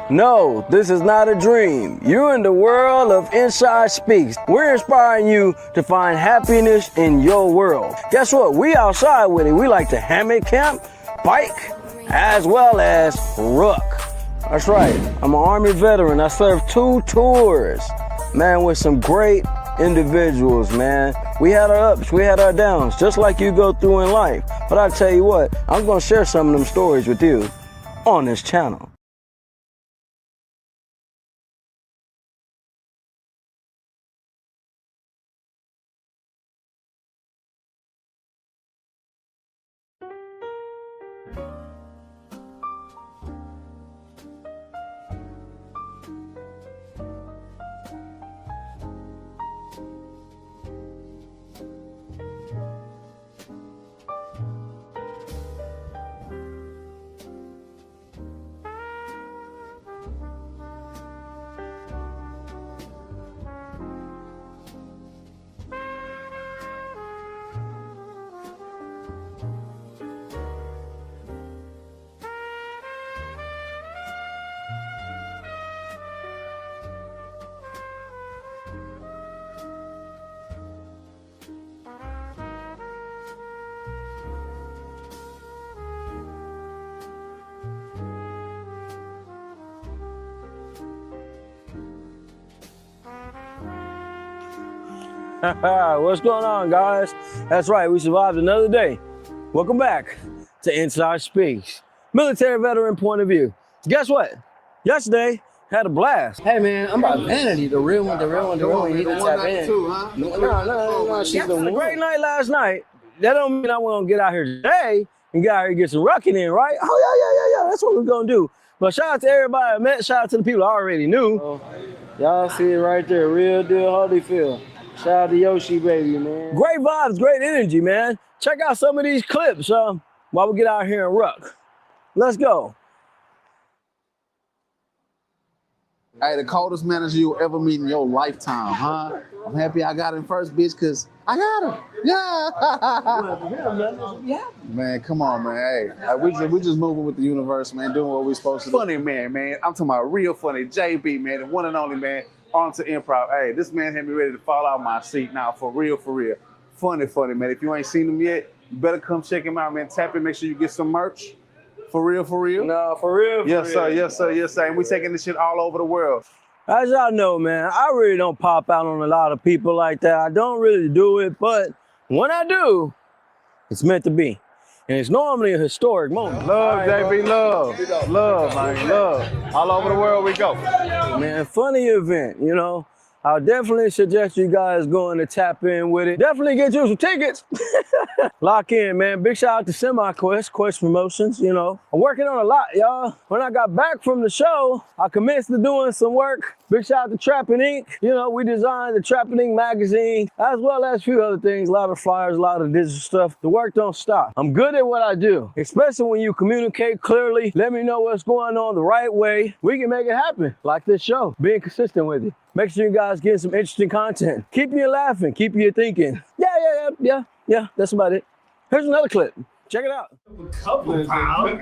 No, this is not a dream. You're in the world of Inside Speaks. We're inspiring you to find happiness in your world. Guess what? We outside with it. We like to hammock camp, bike, as well as ruck. That's right. I'm an Army veteran. I served 2 tours, man, with some great individuals, man. We had our ups, we had our downs, just like you go through in life. But I tell you what, I'm gonna share some of them stories with you on this channel. What's going on, guys? That's right, we survived another day. Welcome back to Inside Speaks, military veteran point of view. Guess what? Yesterday, had a blast. Hey man, I'm about Vanity, the real one. You need to tap in. No, she's the one. Great night last night. That don't mean I want to get out here today and get out here and get some rucking in, right? Oh yeah. That's what we're gonna do. But shout out to everybody I met. Shout out to the people I already knew. Y'all see it right there, real deal Holyfield. Shout out to Yoshi, baby, man. Great vibes, great energy, man. Check out some of these clips while we get out here and ruck. Let's go. Hey, the coldest manager you'll ever meet in your lifetime, huh? I'm happy I got him first, bitch, because I got him. Yeah. Man, come on, man. Hey, we just moving with the universe, man, doing what we supposed to do. Funny man. I'm talking about real funny. JB, man, the one and only, man. On to improv. Hey, this man had me ready to fall out my seat now, for real. Funny, man. If you ain't seen him yet, you better come check him out, man. Tap in, make sure you get some merch. For real? No, for real. Yes, sir. And we taking this shit all over the world. As y'all know, man, I really don't pop out on a lot of people like that. I don't really do it, but when I do, it's meant to be. And it's normally a historic moment. Love, JB, love, man, love. All over the world we go. Man, funny event, you know. I'll definitely suggest you guys going to tap in with it. Definitely get you some tickets. Lock in, man. Big shout out to SemiQuest, Quest Promotions, you know. I'm working on a lot, y'all. When I got back from the show, I commenced to doing some work. Big shout out to Trappin' Ink. You know, we designed the Trappin' Ink magazine, as well as a few other things, a lot of flyers, a lot of digital stuff. The work don't stop. I'm good at what I do, especially when you communicate clearly. Let me know what's going on the right way. We can make it happen, like this show, being consistent with it. Make sure you guys get some interesting content. Keep you laughing, keep you thinking. Yeah, that's about it. Here's another clip. Check it out. Couple pounds.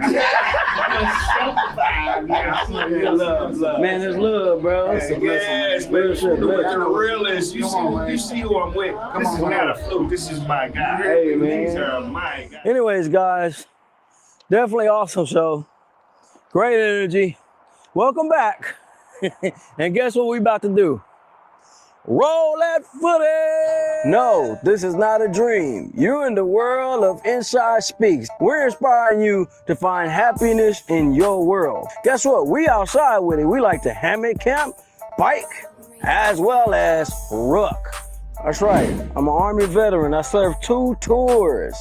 Man, there's love, bro. Yes, baby. The real is, you see who I'm with. This is not a fluke. This is my guy. Hey, man. These are my guys. Anyways, guys, definitely awesome show. Great energy. Welcome back. And guess what we about to do? Roll that footage! No, this is not a dream. You're in the world of Inside Speaks. We're inspiring you to find happiness in your world. Guess what? We outside with it. We like to hammock camp, bike, as well as ruck. That's right. I'm an Army veteran. I served 2 tours,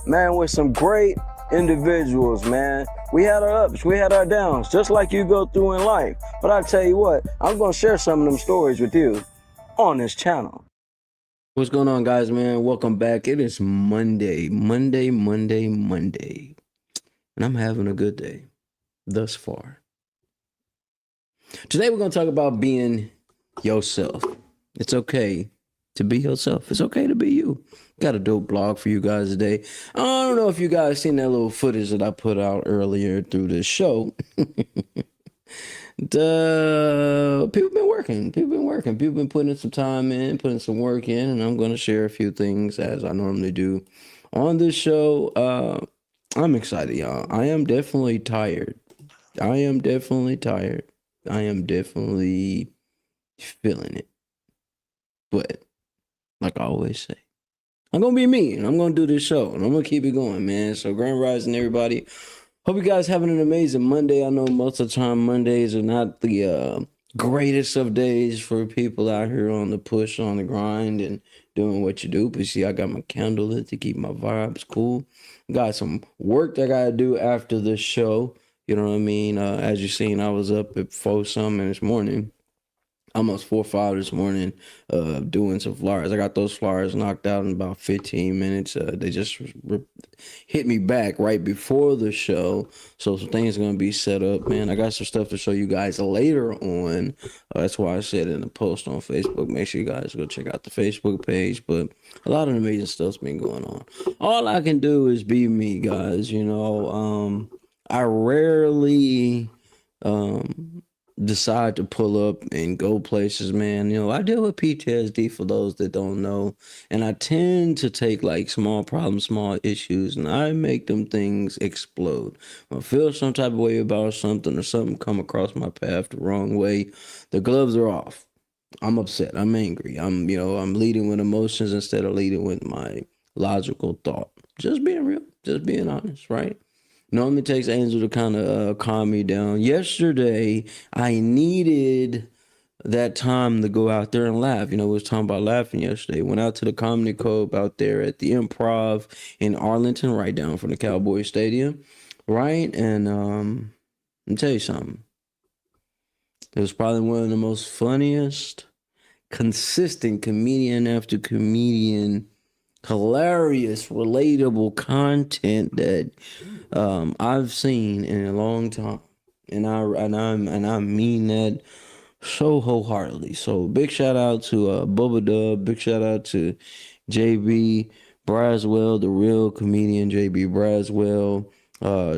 man, with some great individuals, man. We had our ups, we had our downs, just like you go through in life. But I tell you what, I'm gonna share some of them stories with you on this channel. What's going on, guys, man? Welcome back. It is Monday. And I'm having a good day thus far. Today we're gonna talk about being yourself. It's okay to be yourself. It's okay to be you. Got a dope blog for you guys today. I don't know if you guys seen that little footage that I put out earlier through this show. People been working. People been working. People been putting some time in, putting some work in, and I'm gonna share a few things as I normally do on this show. I'm excited, y'all. I am definitely tired. I am definitely tired. I am definitely feeling it. But like I always say, I'm gonna be me and I'm gonna do this show and I'm gonna keep it going, man. So Grand Rising, everybody. Hope you guys having an amazing Monday. I know most of the time Mondays are not the greatest of days for people out here on the push, on the grind, and doing what you do. But see, I got my candle lit to keep my vibes cool. Got some work that I gotta do after the show. You know what I mean? As you seen, I was up at 4 something this morning. Almost 4 or 5 this morning, doing some flyers. I got those flyers knocked out in about 15 minutes. They just hit me back right before the show. So some things are going to be set up, man. I got some stuff to show you guys later on. That's why I said in the post on Facebook, make sure you guys go check out the Facebook page. But a lot of amazing stuff's been going on. All I can do is be me, guys. You know, I rarely decide to pull up and go places, man. You know, I deal with PTSD for those that don't know, and I tend to take like small problems, small issues, and I make them things explode. When I feel some type of way about something or something come across my path the wrong way, the gloves are off. I'm upset. I'm angry. I'm leading with emotions instead of leading with my logical thought. Just being real, just being honest, right? Normally takes Angel to kind of calm me down. Yesterday, I needed that time to go out there and laugh. You know, we was talking about laughing yesterday. Went out to the Comedy Club out there at the Improv in Arlington, right down from the Cowboy Stadium, right? And let me tell you something. It was probably one of the most funniest, consistent comedian after comedian, hilarious, relatable content that I've seen in a long time, and I mean that so wholeheartedly. So big shout out to Bubba Dub, big shout out to JB Braswell, the real comedian JB Braswell.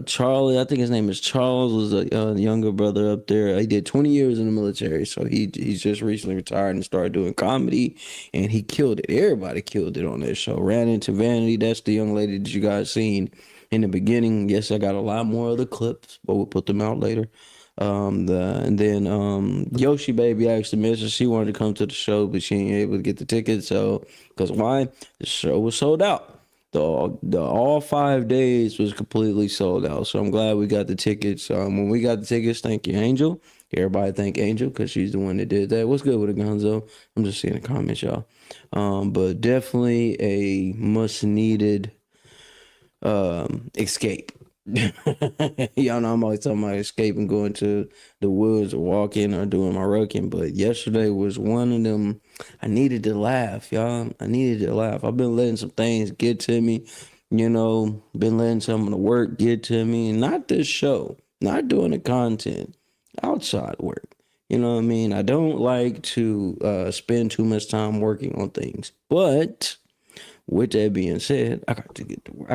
Charlie, I think his name is Charles, was a younger brother up there. He did 20 years in the military, so he's just recently retired and started doing comedy, and he killed it. Everybody killed it on that show. Ran into Vanity. That's the young lady that you guys seen in the beginning. Yes, I got a lot more of the clips, but we'll put them out later. And then Yoshi Baby actually messaged. She wanted to come to the show, but she ain't able to get the ticket. So, because why? The show was sold out. The all 5 days was completely sold out. So I'm glad we got the tickets. When we got the tickets, thank you, Angel. Everybody thank Angel because she's the one that did that. What's good with the Gonzo? I'm just seeing the comments, y'all. But definitely a much needed escape. Y'all know I'm always talking about escaping, going to the woods or walking or doing my rucking, but yesterday was one of them. I needed to laugh, y'all. I needed to laugh. I've been letting some things get to me, you know, been letting some of the work get to me. Not this show, not doing the content, outside work. You know what I mean? I don't like to spend too much time working on things, but with that being said, I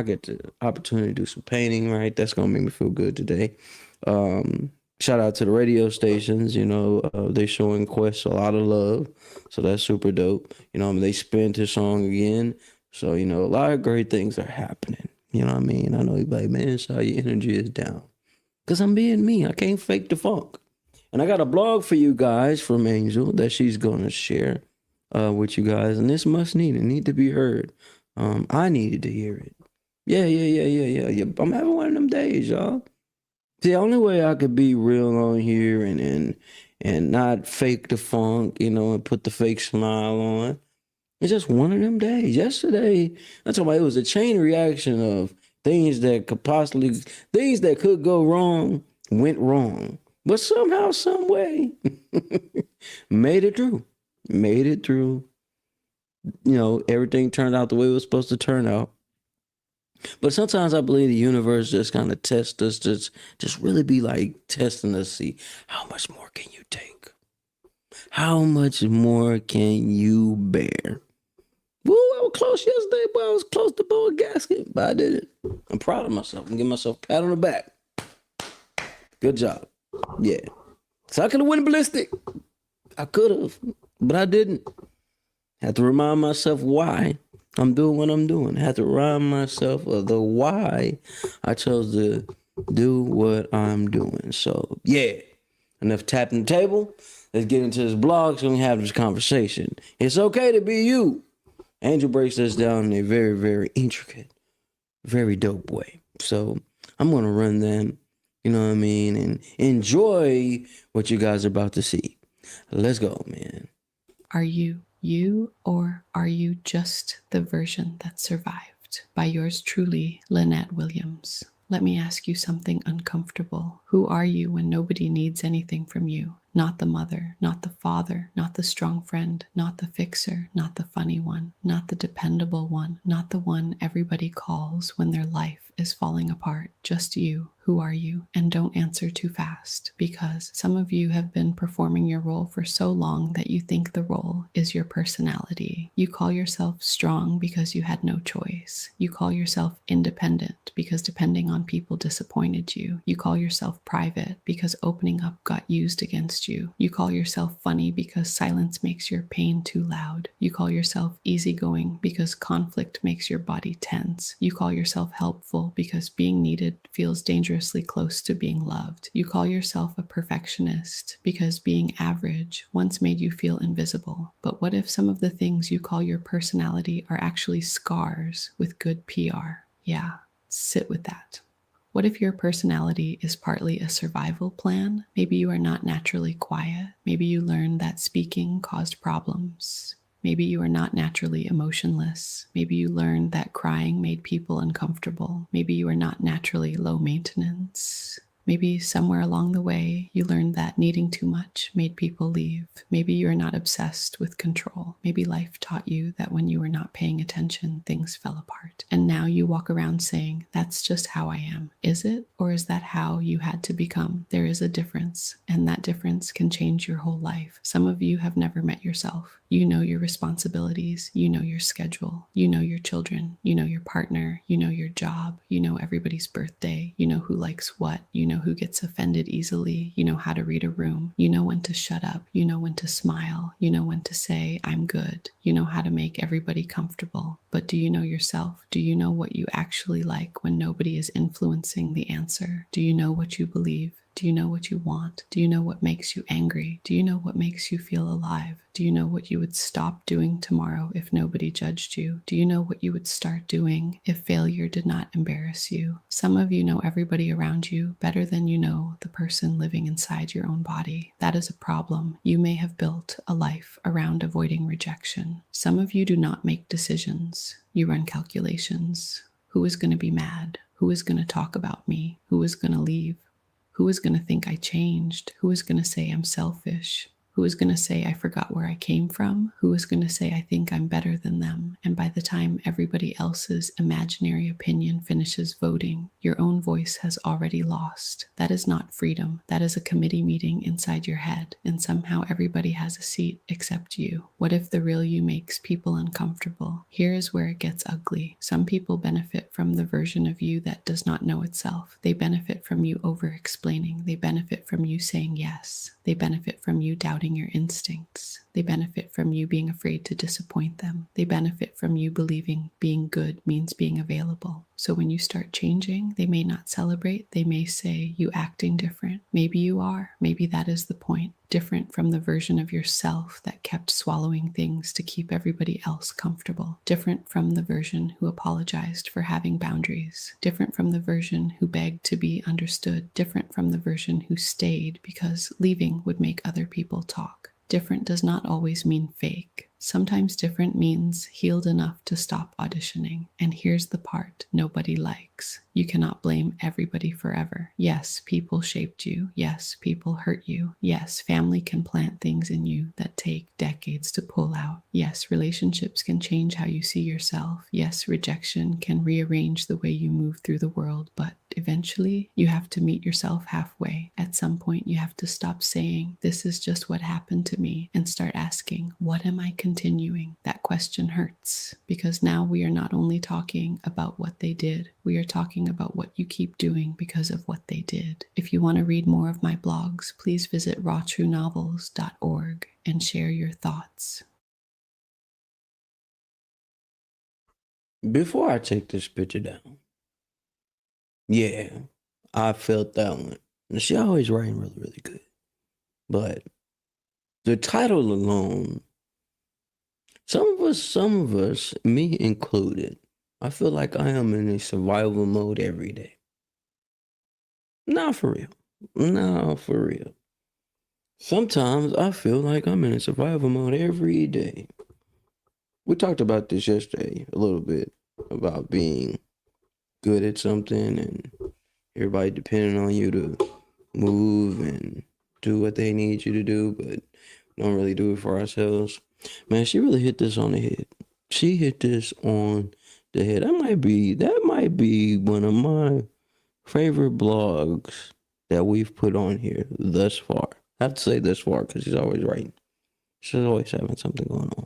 get the opportunity to do some painting, right? That's gonna make me feel good today. Shout out to the radio stations, you know, they showing Quest a lot of love, so that's super dope. You know, I mean, they spent his song again, so you know, a lot of great things are happening. You know what I mean? I know you're like, man, so your energy is down, cause I'm being me. I can't fake the funk. And I got a blog for you guys from Angel that she's gonna share with you guys, and this need to be heard. I needed to hear it. Yeah. I'm having one of them days, y'all. The only way I could be real on here and not fake the funk, you know, and put the fake smile on. It's just one of them days. Yesterday, I'm talking about, it was a chain reaction of things that could go wrong, went wrong. But somehow, some way, made it through. You know, everything turned out the way it was supposed to turn out. But sometimes I believe the universe just kind of tests us, just really be like testing us, see how much more can you take? How much more can you bear? Woo, I was close yesterday, but I was close to blow a gasket, but I did it. I'm proud of myself. I'm giving myself a pat on the back. Good job. Yeah. So I could have went ballistic. I could have, but I didn't. Had to remind myself why I'm doing what I'm doing. Had to remind myself of the why I chose to do what I'm doing. So yeah, enough tapping the table. Let's get into this blog so we can have this conversation. It's okay to be you. Angel breaks this down in a very, very intricate, very dope way. So I'm going to run them, you know what I mean, and enjoy what you guys are about to see. Let's go, man. Are you you, or are you just the version that survived? By yours truly, Lynette Williams. Let me ask you something uncomfortable. Who are you when nobody needs anything from you? Not the mother, not the father, not the strong friend, not the fixer, not the funny one, not the dependable one, not the one everybody calls when their life is falling apart. Just you. Who are you? And don't answer too fast, because some of you have been performing your role for so long that you think the role is your personality. You call yourself strong because you had no choice. You call yourself independent because depending on people disappointed you. You call yourself private because opening up got used against you. You call yourself funny because silence makes your pain too loud. You call yourself easygoing because conflict makes your body tense. You call yourself helpful because being needed feels dangerously close to being loved. You call yourself a perfectionist because being average once made you feel invisible. But what if some of the things you call your personality are actually scars with good PR? Yeah, sit with that. What if your personality is partly a survival plan? Maybe you are not naturally quiet. Maybe you learned that speaking caused problems. Maybe you are not naturally emotionless. Maybe you learned that crying made people uncomfortable. Maybe you are not naturally low maintenance. Maybe somewhere along the way, you learned that needing too much made people leave. Maybe you are not obsessed with control. Maybe life taught you that when you were not paying attention, things fell apart. And now you walk around saying, that's just how I am. Is it? Or is that how you had to become? There is a difference, and that difference can change your whole life. Some of you have never met yourself. You know your responsibilities, you know your schedule, you know your children, you know your partner, you know your job, you know everybody's birthday, you know who likes what, you know who gets offended easily, you know how to read a room, you know when to shut up, you know when to smile, you know when to say, I'm good, you know how to make everybody comfortable. But do you know yourself? Do you know what you actually like when nobody is influencing the answer? Do you know what you believe? Do you know what you want? Do you know what makes you angry? Do you know what makes you feel alive? Do you know what you would stop doing tomorrow if nobody judged you? Do you know what you would start doing if failure did not embarrass you? Some of you know everybody around you better than you know the person living inside your own body. That is a problem. You may have built a life around avoiding rejection. Some of you do not make decisions. You run calculations. Who is going to be mad? Who is going to talk about me? Who is going to leave? Who is going to think I changed? Who is going to say I'm selfish? Who is going to say I forgot where I came from? Who is going to say I think I'm better than them? And by the time everybody else's imaginary opinion finishes voting, your own voice has already lost. That is not freedom. That is a committee meeting inside your head, and somehow everybody has a seat except you. What if the real you makes people uncomfortable? Here is where it gets ugly. Some people benefit from the version of you that does not know itself. They benefit from you over-explaining. They benefit from you saying yes. They benefit from you doubting your instincts. They benefit from you being afraid to disappoint them. They benefit from you believing being good means being available. So when you start changing, they may not celebrate. They may say, you acting different. Maybe you are. Maybe that is the point. Different from the version of yourself that kept swallowing things to keep everybody else comfortable. Different from the version who apologized for having boundaries. Different from the version who begged to be understood. Different from the version who stayed because leaving would make other people talk. Different does not always mean fake. Sometimes different means healed enough to stop auditioning. And here's the part nobody likes. You cannot blame everybody forever. Yes, people shaped you. Yes, people hurt you. Yes, family can plant things in you that take decades to pull out. Yes, relationships can change how you see yourself. Yes, rejection can rearrange the way you move through the world. But eventually, you have to meet yourself halfway. At some some point, you have to stop saying, this is just what happened to me, and start asking, what am I continuing? That question hurts because now we are not only talking about what they did, we are talking about what you keep doing because of what they did. If you want to read more of my blogs, please visit rawtruenovels.org and share your thoughts. Before I take this picture down, yeah, I felt that one. And she always writing really, really good. But the title alone, some of us, me included, I feel like I am in a survival mode every day. Not for real. No, for real. Sometimes I feel like I'm in a survival mode every day. We talked about this yesterday a little bit about being good at something and everybody depending on you to move and do what they need you to do, but don't really do it for ourselves. Man, she really hit this on the head. She hit this on the head. That might be one of my favorite blogs that we've put on here thus far. I have to say thus far because she's always writing. She's always having something going on.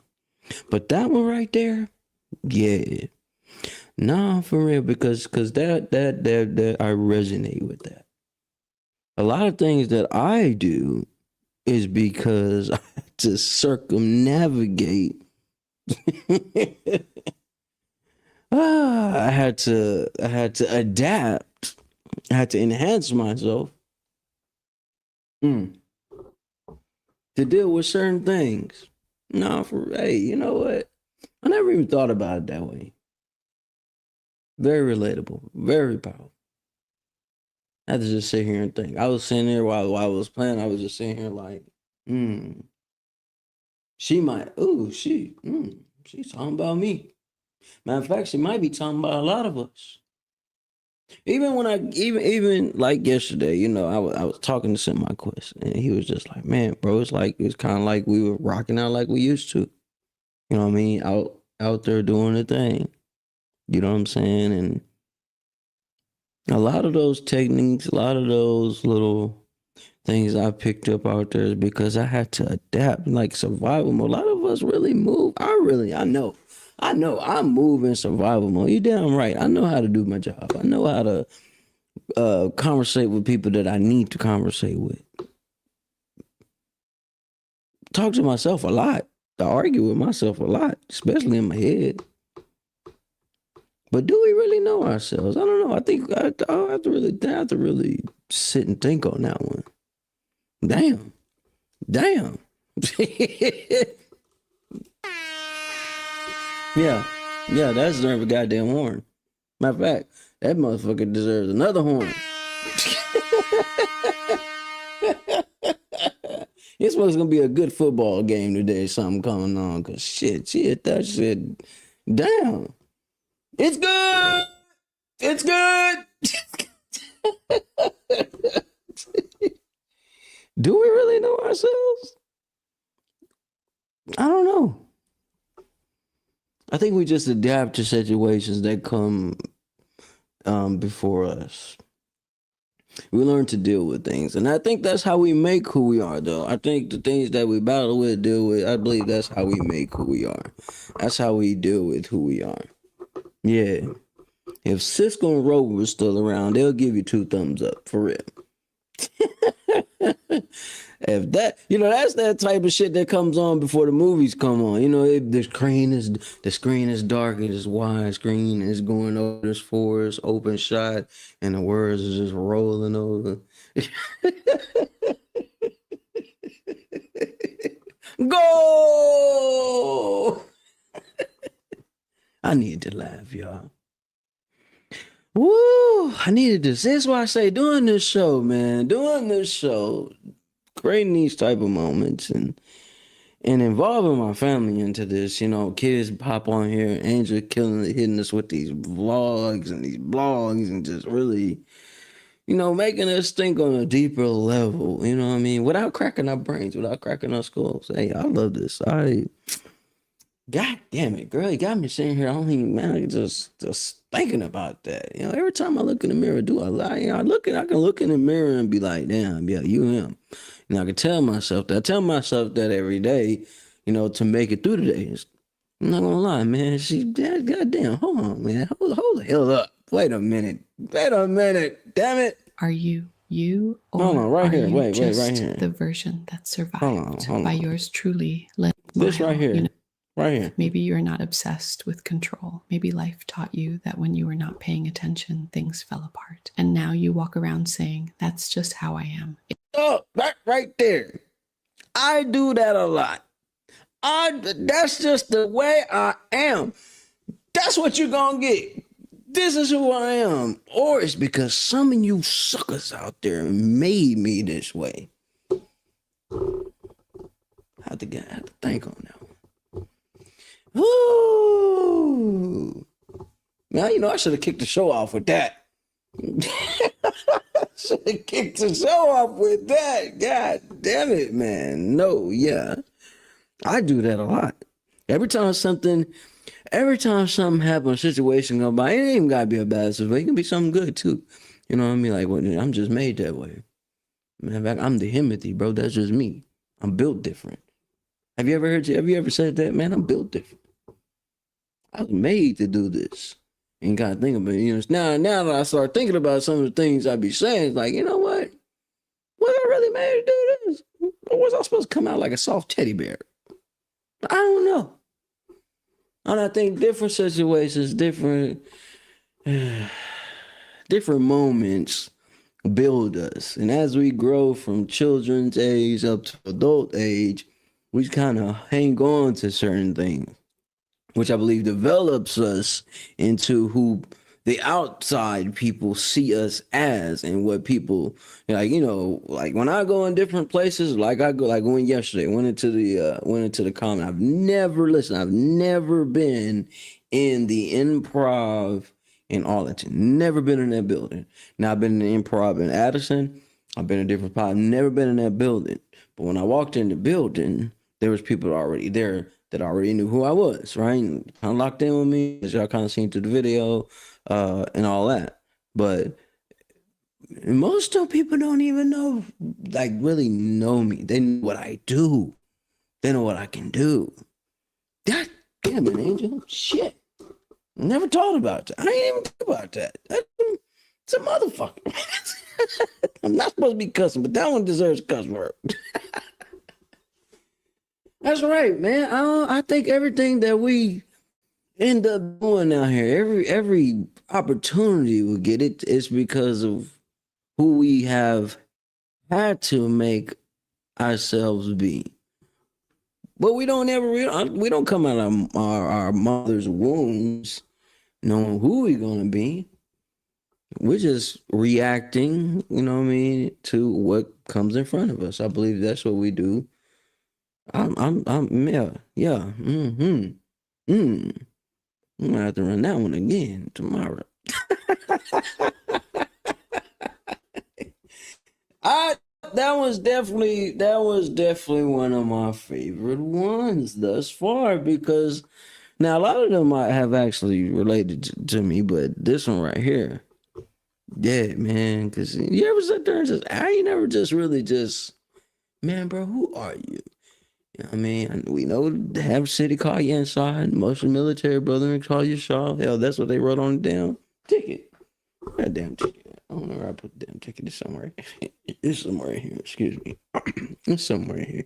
But that one right there, yeah. Nah, for real, because that I resonate with that. A lot of things that I do is because I had to circumnavigate. I had to adapt. I had to enhance myself to deal with certain things. No, hey, you know what? I never even thought about it that way. Very relatable, very powerful. I had to just sit here and think. I was sitting there while I was playing. I was just sitting here like, she's talking about me. Matter of fact, she might be talking about a lot of us. Even like yesterday, you know, I was talking to SemiQuest, and he was just like, man, bro, it's kind of like we were rocking out like we used to. You know what I mean? Out there doing the thing. You know what I'm saying? And a lot of those techniques, a lot of those little things I picked up out there is because I had to adapt, like survival mode. A lot of us really move. I know I'm moving survival mode. You damn right. I know how to do my job. I know how to conversate with people that I need to conversate with. Talk to myself a lot. I argue with myself a lot, especially in my head. But do we really know ourselves? I don't know. I think I have to really sit and think on that one. Damn. Yeah, that deserves a goddamn horn. Matter of fact, that motherfucker deserves another horn. It's supposed to be a good football game today. Something coming on, cause shit, that shit. Damn, it's good. It's good. Do we really know ourselves? I don't know. I think we just adapt to situations that come before us. We learn to deal with things. And I think that's how we make who we are, though. I think the things that we battle with, deal with, I believe that's how we make who we are. That's how we deal with who we are. Yeah. If Cisco and Rover were still around, they'll give you 2 thumbs up, for real. If that, that's that type of shit that comes on before the movies come on. If the screen is dark, it is widescreen, it's going over this forest, open shot, and the words are just rolling over. Go! I need to laugh, y'all. Woo! I needed this. That's why I say doing this show, creating these type of moments and involving my family into this, kids pop on here, Angel hitting us with these vlogs and these blogs and just really, making us think on a deeper level, you know what I mean? Without cracking our brains, without cracking our skulls. Hey, I love this. God damn it, girl, you got me sitting here. I don't even, man, I just thinking about that. You know, every time I look in the mirror, do I lie? You know, I can look in the mirror and be like, damn, yeah, you him. And I can tell myself that. I tell myself that every day, you know, to make it through the days. I'm not gonna lie, man. Goddamn, hold on, man. Hold the hell up. Wait a minute. Damn it. Are you you, or Hold on, right are here. you Wait, just right here. the version that survived hold by on. yours truly, This right Lyle? here. You know, Right here. maybe you're not obsessed with control. Maybe life taught you that when you were not paying attention, things fell apart. And now you walk around saying, that's just how I am. Oh, right there. I do that a lot. That's just the way I am. That's what you're gonna get. This is who I am. Or it's because some of you suckers out there made me this way. I have to think on that one. Ooh. Now, you know, I should have kicked the show off with that. Should have kicked the show off with that. God damn it, man. No, yeah. I do that a lot. Every time something happens, a situation go by, it ain't even gotta be a bad situation. It can be something good too. You know what I mean? Like, well, I'm just made that way. In fact, I'm the Himothy, bro. That's just me. I'm built different. Have you ever said that? Man, I'm built different. I was made to do this. And gotta think about it. You know, now that I start thinking about some of the things I be saying, it's like, you know what? Was I really made to do this? Or was I supposed to come out like a soft teddy bear? I don't know. And I think different situations, different moments build us. And as we grow from children's age up to adult age, we kind of hang on to certain things, which I believe develops us into who the outside people see us as, and what people, like, you know, like when I go in different places, like I went yesterday, went into the Common. I've never been in the Improv in Arlington. Never been in that building. Now I've been in the Improv in Addison. I've been in different spots. Never been in that building. But when I walked in the building, there was people already there that already knew who I was, right? And kind of locked in with me, as y'all kind of seen through the video, and all that. But most of people don't even know, like, really know me. They know what I do. They know what I can do. God damn it, Angel. Shit. Never thought about that. I ain't even think about that. It's a motherfucker. I'm not supposed to be cussing, but that one deserves cuss word. That's right, man. I think everything that we end up doing out here, every opportunity we get, it's because of who we have had to make ourselves be. But we don't come out of our mother's wombs knowing who we're gonna be. We're just reacting, you know what I mean, to what comes in front of us. I believe that's what we do. I'm gonna have to run that one again tomorrow. That was definitely one of my favorite ones thus far, because now a lot of them might have actually related to me, but this one right here, yeah, man, because you ever sit there and I ain't never just really man, bro, who are you? You know what I mean? We know the have city call you inside. Most of the military brethren call you Shaw. Hell, that's what they wrote on the damn ticket. That damn ticket. I don't know where I put the damn ticket. It's somewhere. It's somewhere here. Excuse me. It's somewhere here.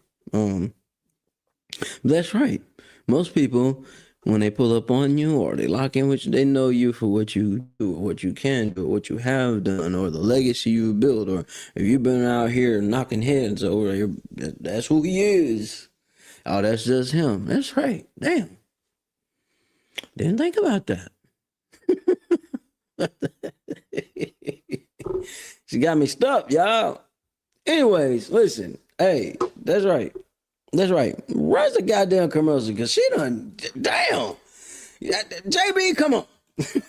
That's right. Most people, when they pull up on you or they lock in with you, they know you for what you do, or what you can do, or what you have done, or the legacy you built, or if you've been out here knocking heads over, that's who he is. Oh, that's just him. That's right. Damn. Didn't think about that. She got me stuck, y'all. Anyways, listen. Hey, that's right. Where's the goddamn commercial? Because she done, damn. JB, come on.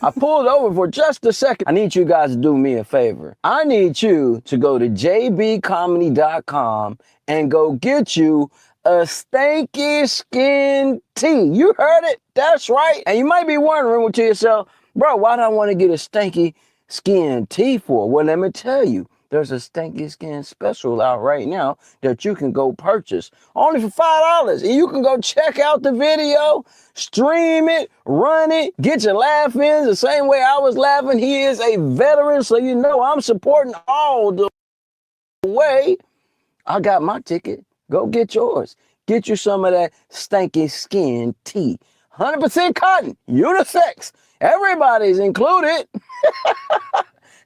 I pulled over for just a second. I need you guys to do me a favor. I need you to go to jbcomedy.com and go get you a stanky skin tea. You heard it. That's right. And you might be wondering to yourself, bro, why do I want to get a stanky skin tea for? Well, let me tell you. There's a stanky skin special out right now that you can go purchase only for $5. And you can go check out the video, stream it, run it, get your laugh in the same way I was laughing. He is a veteran, so you know I'm supporting all the way. I got my ticket. Go get yours. Get you some of that stanky skin tea. 100% cotton, unisex. Everybody's included.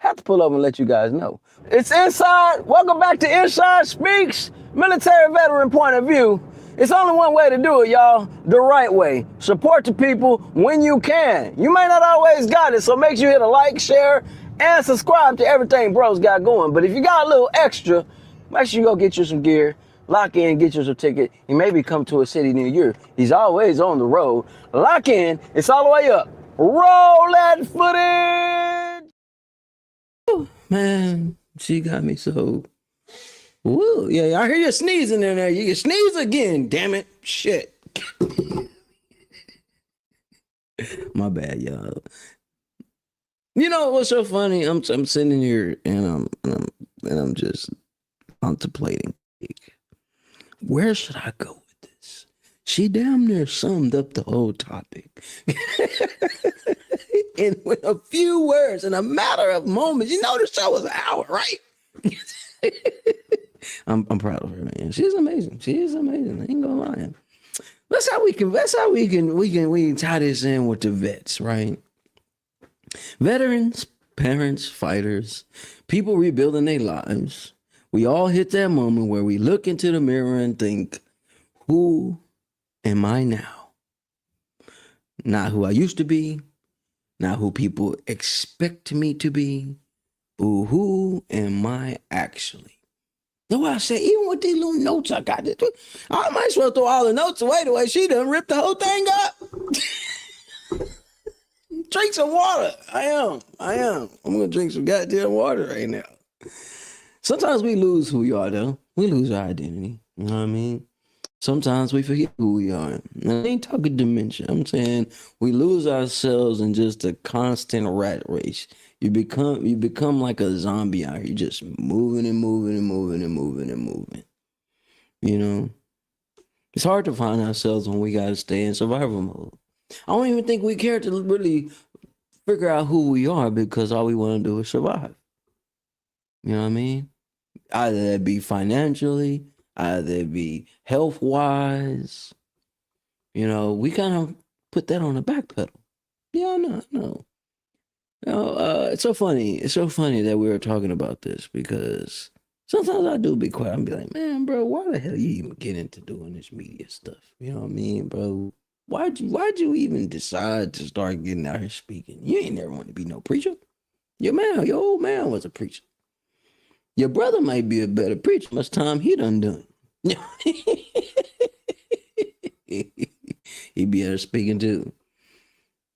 Have to pull up and let you guys know. It's Inside. Welcome back to Inside Speaks, military veteran point of view. It's only one way to do it, y'all. The right way. Support the people when you can. You may not always got it, so make sure you hit a like, share, and subscribe to everything bro's got going. But if you got a little extra, make sure you go get you some gear, lock in, get you some ticket, and maybe come to a city near you. He's always on the road. Lock in. It's all the way up. Roll that footage. Man, she got me so. Woo, yeah, I hear you sneezing in there. You can sneeze again, damn it. Shit. My bad, y'all. You know what's so funny? I'm sitting here and I'm just contemplating. Where should I go with this? She damn near summed up the whole topic. And with a few words, in a matter of moments, you know the show was an hour, right? I'm proud of her, man. She's amazing. She is amazing. I ain't gonna lie. That's how we can tie this in with the vets, right? Veterans, parents, fighters, people rebuilding their lives. We all hit that moment where we look into the mirror and think, who am I now? Not who I used to be, not who people expect me to be, but who am I actually? That's why I say, even with these little notes I got, I might as well throw all the notes away the way she done ripped the whole thing up. Drink some water. I am. I'm going to drink some goddamn water right now. Sometimes we lose who we are, though. We lose our identity. You know what I mean? Sometimes we forget who we are. And I ain't talking dementia. I'm saying we lose ourselves in just a constant rat race. You become like a zombie out here, just moving and moving and moving and moving and moving. You know? It's hard to find ourselves when we got to stay in survival mode. I don't even think we care to really figure out who we are because all we want to do is survive. You know what I mean? Either that be financially, either it be health-wise. You know, we kind of put that on the back pedal. Yeah, I know. It's so funny. It's so funny that we were talking about this because sometimes I do be quiet and be like, man, bro, why the hell you even get into doing this media stuff? You know what I mean, bro? Why'd you even decide to start getting out here speaking? You ain't never want to be no preacher. Your old man was a preacher. Your brother might be a better preacher. Much time he done. He'd be out here speaking too.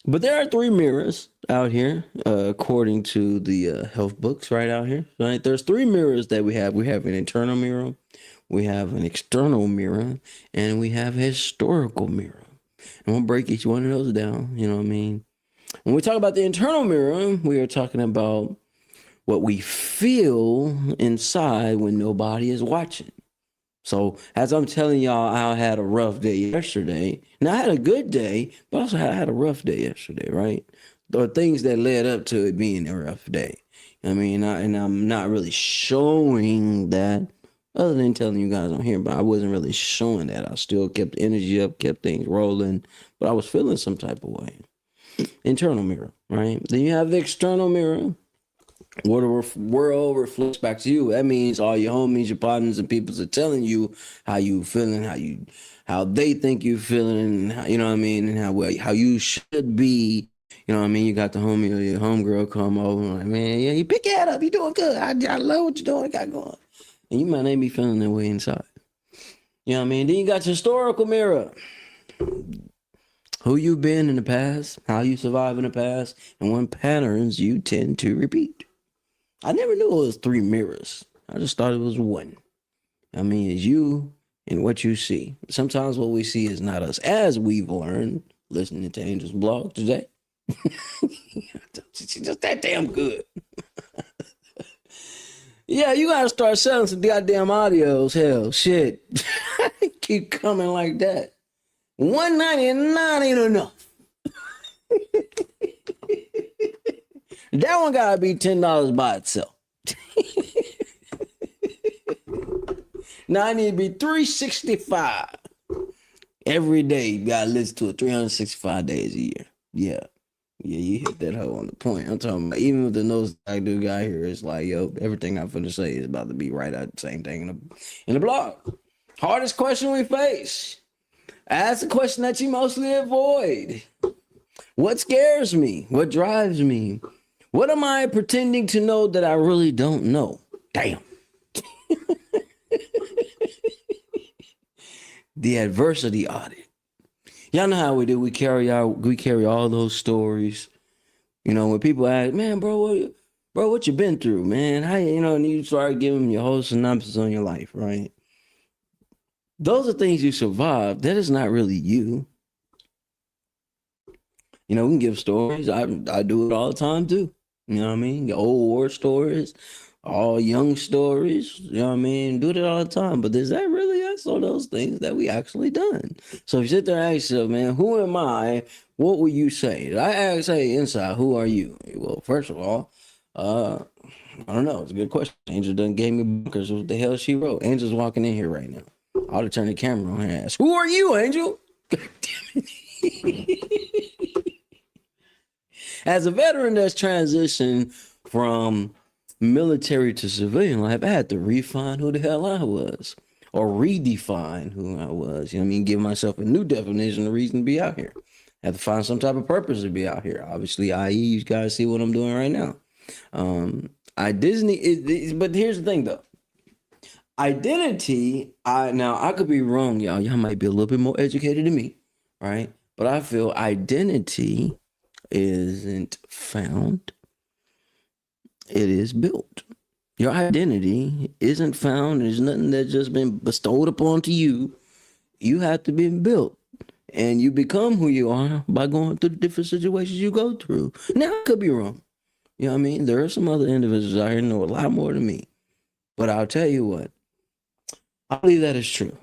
But there are 3 mirrors out here, according to the health books right out here. Right? There's 3 mirrors that we have. We have an internal mirror, we have an external mirror, and we have a historical mirror. And we'll break each one of those down. You know what I mean? When we talk about the internal mirror, we are talking about what we feel inside when nobody is watching. So as I'm telling y'all, I had a rough day yesterday. Now I had a good day, but also I had a rough day yesterday, right? There are things that led up to it being a rough day. I mean, and I'm not really showing that other than telling you guys on here, but I wasn't really showing that. I still kept the energy up, kept things rolling, but I was feeling some type of way. Internal mirror, right? Then you have the external mirror. Where the world reflects back to you. That means all your homies, your partners, and people are telling you how you feeling, how they think you feeling, and how, you know what I mean, and how you should be. You know what I mean? You got the homie or your homegirl come over and like, man, yeah, you pick your head up, you doing good. I love what you're doing, got going. And you might not be feeling that way inside. You know what I mean? Then you got your historical mirror. Who you've been in the past, how you survive in the past, and what patterns you tend to repeat. I never knew it was 3 mirrors. I just thought it was 1. I mean, it's you in what you see. Sometimes what we see is not us, as we've learned listening to Angel's blog today. She's just that damn good. Yeah, you gotta start selling some goddamn audios. Hell, shit. Keep coming like that. $199 ain't enough. That one gotta be $10 by itself. Now I need to be $365 every day. You gotta listen to it 365 days a year. Yeah. Yeah, you hit that hoe on the point. I'm talking about, even with the nose I do guy here, it's like, yo, everything I'm finna say is about to be right out the same thing in the blog. Hardest question we face. Ask the question that you mostly avoid. What scares me? What drives me? What am I pretending to know that I really don't know? Damn. The adversity audit. Y'all know how we do. We carry all those stories. You know, when people ask, man, bro, what you been through, man? How, you know, and you start giving them your whole synopsis on your life, right? Those are things you survived. That is not really you. You know, we can give stories. I do it all the time too. You know what I mean? Your old war stories, all young stories. You know what I mean? Do it all the time. But is that really us or those things that we actually done? So if you sit there and ask yourself, man, who am I? What will you say? Did I ask, hey, inside, who are you? Well, first of all, I don't know. It's a good question. Angel done gave me bunkers. What the hell she wrote? Angel's walking in here right now. I ought to turn the camera on and ask, who are you, Angel? God damn it. As a veteran that's transitioned from military to civilian life, I had to refine who the hell I was, or redefine who I was. You know what I mean? Give myself a new definition of reason to be out here. I had to find some type of purpose to be out here. Obviously, i.e., you guys see what I'm doing right now. But here's the thing, though. Identity, I could be wrong, y'all. Y'all might be a little bit more educated than me, right? But I feel identity isn't found. It is built. Your identity isn't found. There's nothing that's just been bestowed upon to you. You have to be built. And you become who you are by going through the different situations you go through. Now, I could be wrong. You know what I mean? There are some other individuals out here who know a lot more than me. But I'll tell you what. I believe that is true.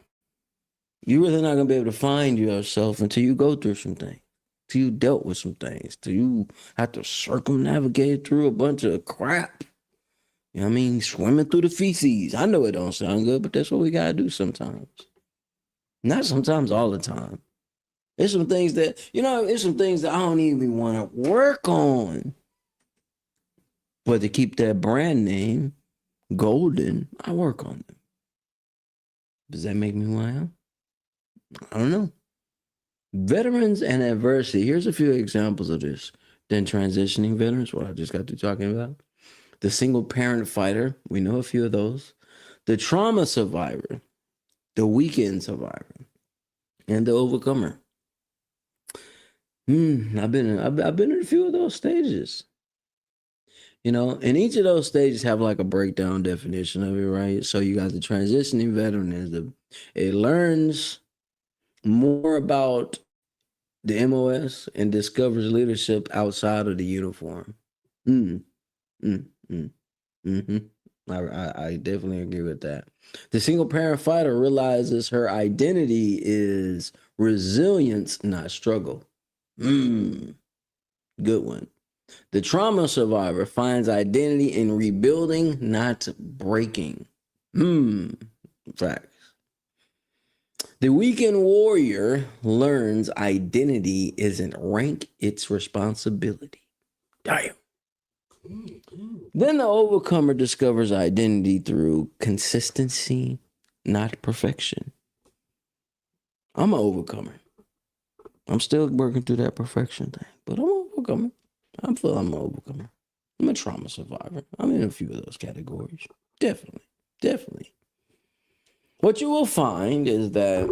You're really not going to be able to find yourself until you go through some things. Till you dealt with some things. Till you have to circumnavigate through a bunch of crap. You know what I mean? Swimming through the feces. I know it don't sound good, but that's what we got to do sometimes. Not sometimes, all the time. There's some things that, it's some things that I don't even want to work on. But to keep that brand name golden, I work on them. Does that make me who I am? I don't know. Veterans and adversity. Here's a few examples of this. Then transitioning veterans, what I just got to talking about. The single parent fighter. We know a few of those. The trauma survivor. The weekend survivor. And the overcomer. I've been in a few of those stages. And each of those stages have like a breakdown definition of it, right? So you got the transitioning veteran. It learns more about the MOS and discovers leadership outside of the uniform. I definitely agree with that. The single parent fighter realizes her identity is resilience, not struggle. Good one. The trauma survivor finds identity in rebuilding, not breaking. Facts. The weekend warrior learns identity isn't rank, it's responsibility. Damn. Then the overcomer discovers identity through consistency, not perfection. I'm an overcomer. I'm still working through that perfection thing, but I'm an overcomer. I feel I'm an overcomer. I'm a trauma survivor. I'm in a few of those categories. Definitely. What you will find is that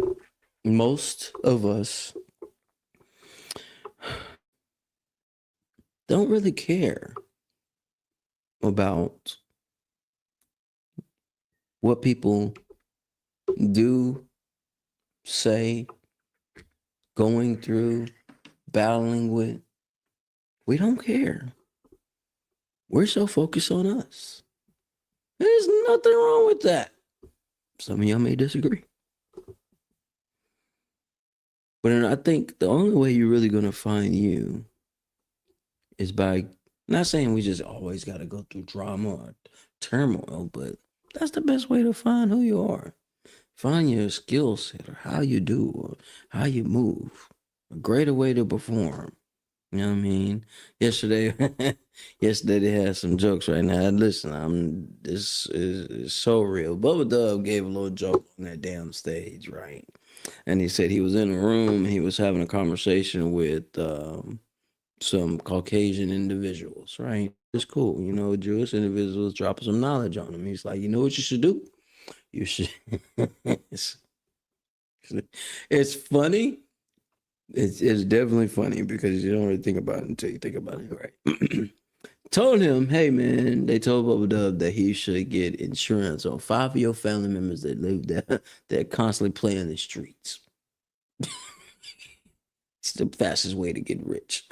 most of us don't really care about what people do say, going through, battling with, we don't care. We're so focused on us. There's nothing wrong with that. Some of y'all may disagree. But I think the only way you're really going to find you is by, not saying we just always got to go through drama or turmoil, but that's the best way to find who you are. Find your skill set or how you do or how you move. A greater way to perform. You know what I mean? Yesterday they had some jokes right now. Listen, this is so real. Bubba Dub gave a little joke on that damn stage, right? And he said he was in a room, he was having a conversation with some Caucasian individuals, right? It's cool, you know, Jewish individuals dropping some knowledge on him. He's like, you know what you should do? You should. It's funny. It's definitely funny because you don't really think about it until you think about it, right? Told him, hey man, they told Bubba Dub that he should get insurance on 5 of your family members that live there that constantly play in the streets. It's the fastest way to get rich.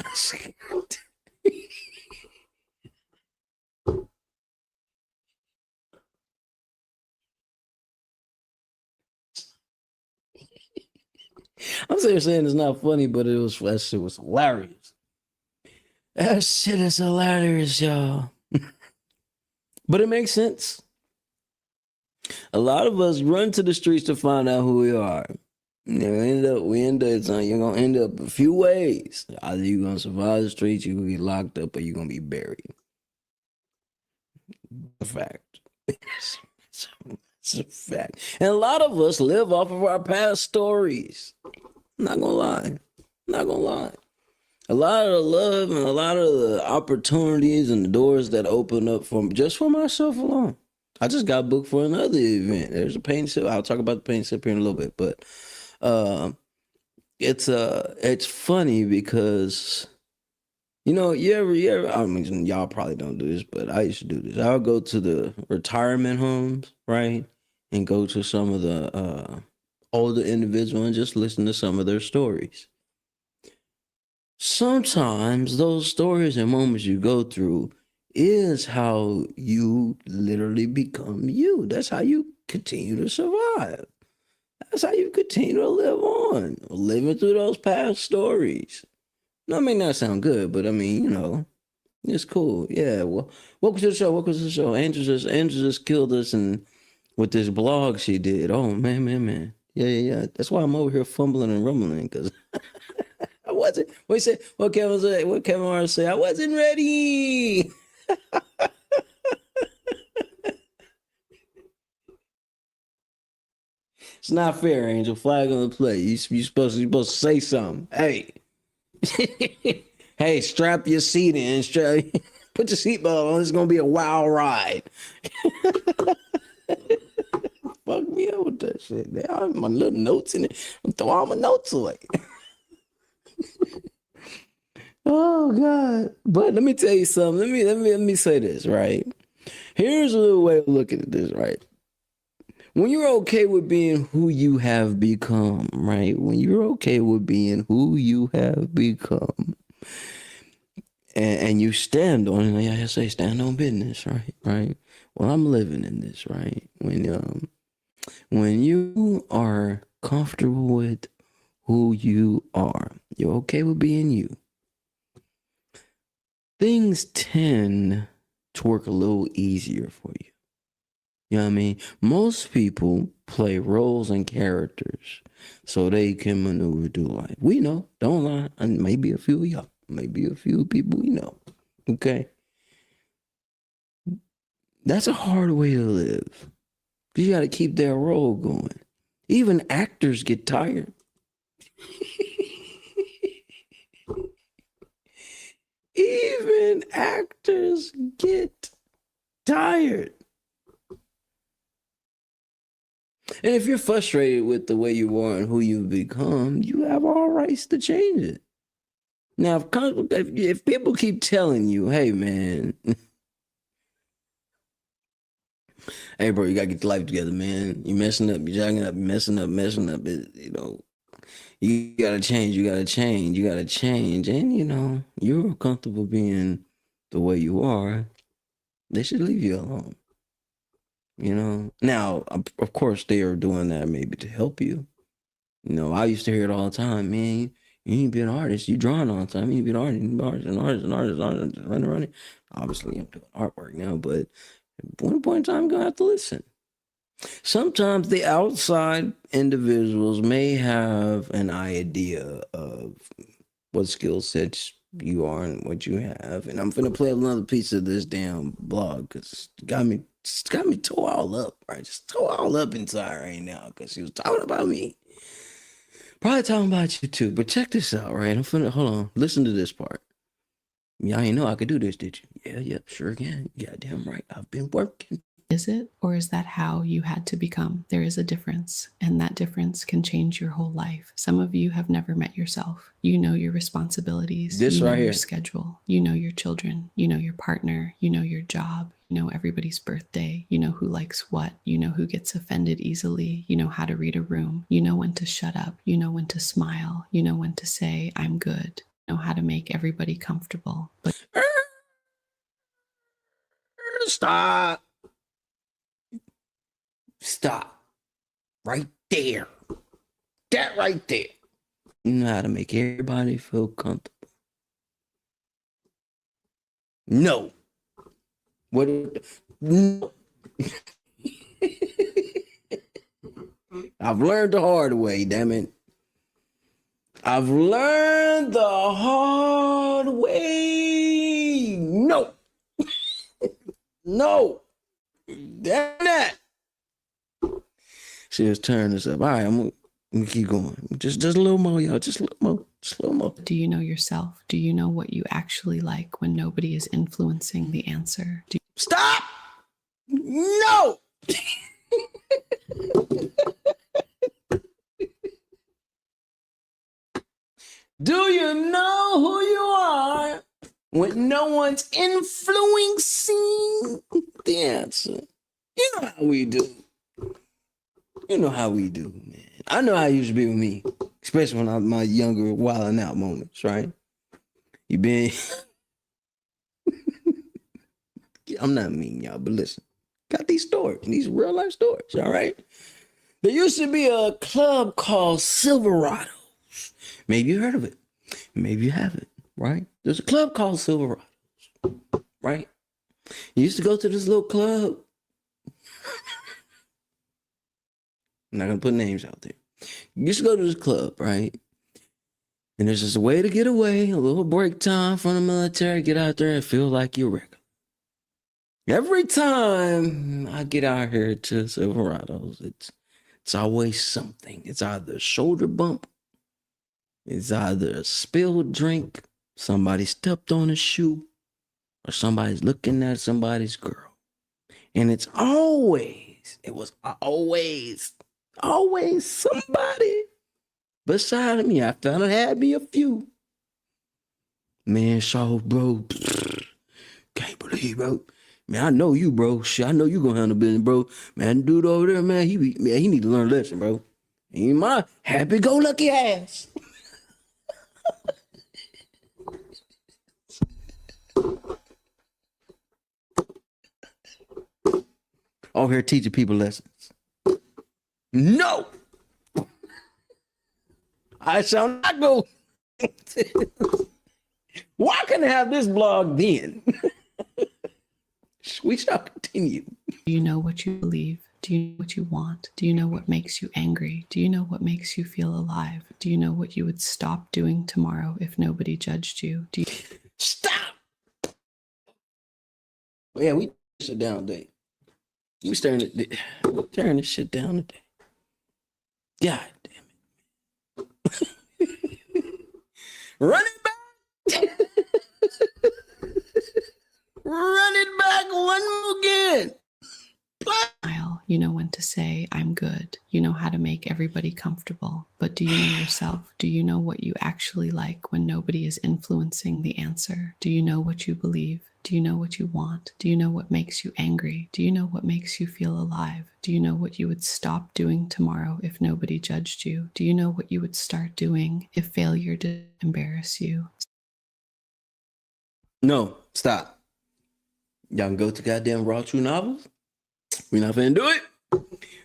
I'm saying it's not funny, but that shit was hilarious. That shit is hilarious, y'all. But it makes sense. A lot of us run to the streets to find out who we are. You know, you're gonna end up a few ways. Either you're gonna survive the streets, you're gonna get locked up, or you're gonna be buried. A fact. It's a fact. And a lot of us live off of our past stories. I'm not gonna lie. A lot of the love and a lot of the opportunities and the doors that open up for myself alone. I just got booked for another event. There's a paint sip. I'll talk about the paint sip here in a little bit, but it's funny because you know, you ever I mean, y'all probably don't do this, but I used to do this. I'll go to the retirement homes, right? And go to some of the older individuals and just listen to some of their stories. Sometimes those stories and moments you go through is how you literally become you. That's how you continue to survive. That's how you continue to live on, living through those past stories. That may not sound good, but I mean, you know, it's cool. Yeah, well, welcome to the show. Angel just killed us and with this blog she did. Oh, man. Yeah. That's why I'm over here fumbling and rumbling, because I wasn't. What Kevin Hart said, I wasn't ready. It's not fair, Angel. Flag on the play. You supposed to say something. Hey. Hey, strap your seat in. Put your seatbelt on. It's gonna be a wild ride. Fuck me up with that shit. They have my little notes in it. I'm throwing all my notes away. Oh God! But let me tell you something. Let me say this, right? Here's a little way of looking at this, right? When you're okay with being who you have become, right? When you're okay with being who you have become, and you stand on it, like I say, stand on business, right? Right. Well, I'm living in this, right? When you are comfortable with who you are, you're okay with being you. Things tend to work a little easier for you. You know what I mean? Most people play roles and characters so they can maneuver through life. We know, don't lie. And maybe a few of y'all, maybe a few people we know. Okay? That's a hard way to live. You got to keep that role going. Even actors get tired. Even actors get tired. And if you're frustrated with the way you are and who you've become, you have all rights to change it. Now, if people keep telling you, hey, man, Hey, bro, you gotta get your life together, man. You messing up, you jacking up, you messing up. You know, you gotta change. You gotta change. You gotta change. And you know, you're comfortable being the way you are. They should leave you alone. You know. Now, of course, they are doing that maybe to help you. You know, I used to hear it all the time, man. You need to be an artist. You drawing all the time. You need to be an artist. You need to be an artist. Running. Obviously, I'm doing artwork now, but at one point in time, I'm gonna have to listen. Sometimes the outside individuals may have an idea of what skill sets you are and what you have. And I'm gonna play another piece of this damn blog because it's got me tore all up, right? Just tore all up inside right now because she was talking about me. Probably talking about you too. But check this out, right? Hold on. Listen to this part. Y'all ain't know I could do this, did you? Yeah, sure can. Goddamn right. I've been working. Is it, or is that how you had to become? There is a difference, and that difference can change your whole life. Some of you have never met yourself. You know your responsibilities. This you know right here. your schedule. You know your children. You know your partner. You know your job. You know everybody's birthday. You know who likes what. You know who gets offended easily. You know how to read a room. You know when to shut up. You know when to smile. You know when to say, I'm good. You know how to make everybody comfortable. But Stop. Right there. That right there. You know how to make everybody feel comfortable. No. What? No. I've learned the hard way, damn it. I've learned the hard way. No. No. Damn that. She was turning this up. All right, I'm gonna keep going. Just a little more, y'all. Just a little more. Just a little more. do you know yourself? Do you know what you actually like when nobody is influencing the answer? Stop! No! Do you know who you are when no one's influencing the answer? You know how we do. You know how we do, man. I know how it used to be with me, especially when I'm my younger wilding out moments, right? You been... I'm not mean, y'all, but listen. Got these stories, these real life stories, all right? There used to be a club called Silverados. Maybe you heard of it. Maybe you haven't, right? There's a club called Silverados, right? You used to go to this little club. I'm not going to put names out there. You used to go to this club, right? And there's just a way to get away, a little break time from the military, get out there and feel like you're regular. Every time I get out here to Silverados, it's always something. It's either a shoulder bump, it's either a spilled drink, somebody stepped on a shoe, or somebody's looking at somebody's girl. And it was always somebody beside me. I found it had me a few. Man, so bro, can't believe, bro. Man, I know you, bro. Shit, I know you gonna handle business, bro. Man, dude over there, man, he need to learn a lesson, bro. He ain't my happy-go-lucky ass. Over here teaching people lessons. No! I shall not go. Why couldn't I have this blog then? We shall continue. Do you know what you believe? Do you know what you want? Do you know what makes you angry? Do you know what makes you feel alive? Do you know what you would stop doing tomorrow if nobody judged you? Do you... Stop! Yeah, we shut down today. We tearing this shit down today. God damn it. Run it back! Run it back one more again. You know when to say, I'm good. You know how to make everybody comfortable. But do you know yourself? Do you know what you actually like when nobody is influencing the answer? Do you know what you believe? Do you know what you want? Do you know what makes you angry? Do you know what makes you feel alive? Do you know what you would stop doing tomorrow if nobody judged you? Do you know what you would start doing if failure didn't embarrass you? No, stop. Y'all can go to goddamn Raw True Novels. We're not finna do it.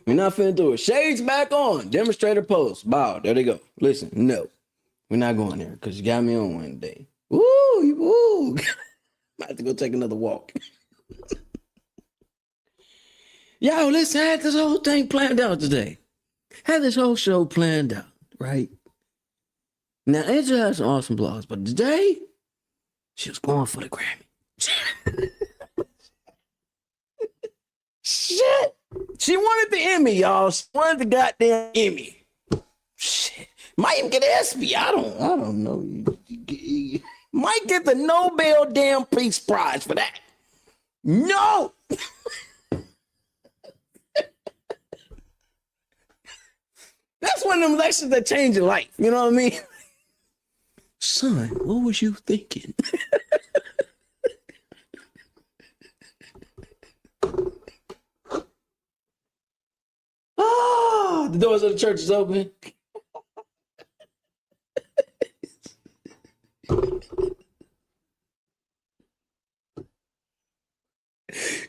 We're not finna do it. Shades back on. Demonstrator post. Bow. There they go. Listen, no. We're not going there because you got me on one day. Woo, woo. I have to go take another walk. Yo, listen, I had this whole thing planned out today. Had this whole show planned out, right? Now, Angela has some awesome blogs, but today, she was going for the Grammy. Shit. She wanted the Emmy, y'all. She wanted the goddamn Emmy. Shit. Might even get an ESPY. I don't know. Might get the Nobel damn Peace Prize for that. No. That's one of them lectures that change your life. You know what I mean? Son, what was you thinking? The doors of the church is open.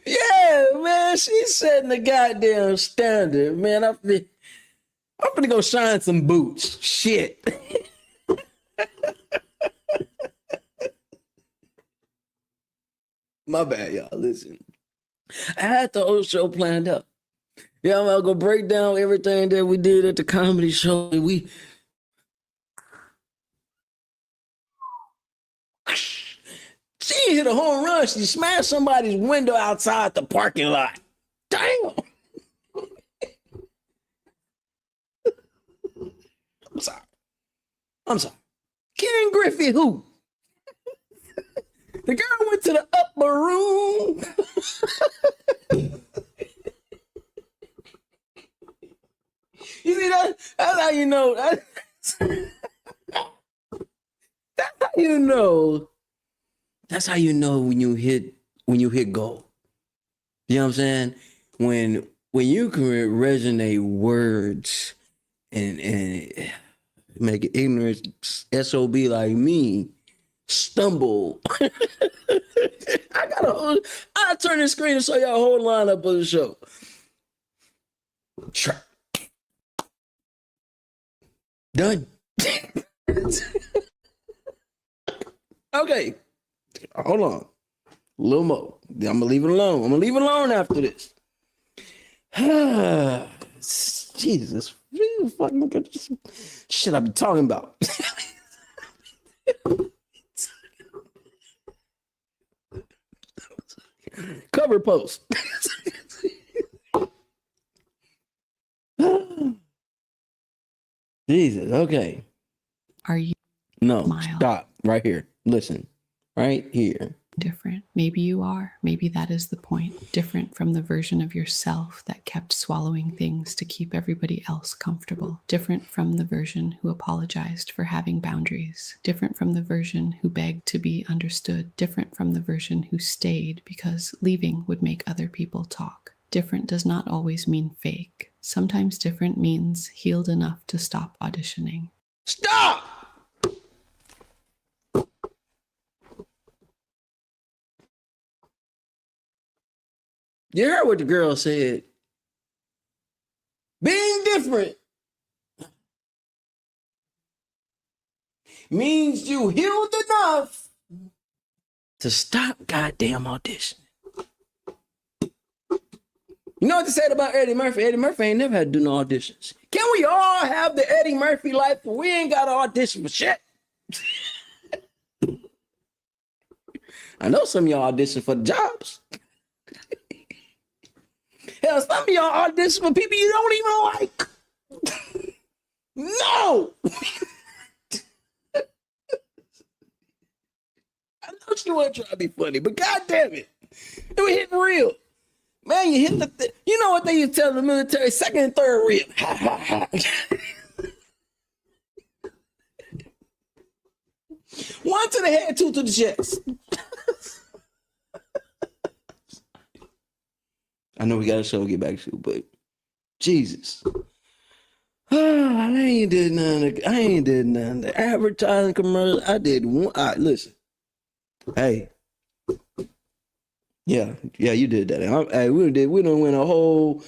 Yeah, man, she's setting the goddamn standard, man. I'm gonna go shine some boots. Shit. My bad, y'all. Listen, I had the whole show planned up. Yeah, I'm gonna break down everything that we did at the comedy show. She hit a home run. She smashed somebody's window outside the parking lot. Damn. I'm sorry. Ken Griffey, who? The girl went to the upper room. You see that? That's how you know. That's how you know. That's how you know when you hit goal. You know what I'm saying? When you can resonate words and make an ignorant SOB like me stumble. I'll turn the screen and show y'all a whole lineup of the show. Done. Okay. Hold on. A little more. I'm gonna leave it alone. I'm gonna leave it alone after this. Jesus. Fucking look at this shit I be talking about. Cover post. Jesus. Okay. Are you No. Mild. Stop. Right here. Listen. Right here. different? Maybe you are. Maybe that is the point. Different from the version of yourself that kept swallowing things to keep everybody else comfortable. Different from the version who apologized for having boundaries. Different from the version who begged to be understood. Different from the version who stayed because leaving would make other people talk. Different does not always mean fake. Sometimes different means healed enough to stop auditioning. Stop! You heard what the girl said. Being different means you healed enough to stop goddamn auditioning. You know what they said about Eddie Murphy? Eddie Murphy ain't never had to do no auditions. Can we all have the Eddie Murphy life where we ain't got to audition for shit? I know some of y'all audition for the jobs. Hell, some of y'all audition for people you don't even like. No! I know she wasn't trying to be funny, but goddamn it. It was hitting real. Man, you hit the you know what they used to tell the military? Second and third rib. One to the head, two to the chest. I know we got a show to get back to, but Jesus. I ain't did none. The advertising commercial, I did one. Listen. Hey. Yeah, you did that. Hey, we done went a whole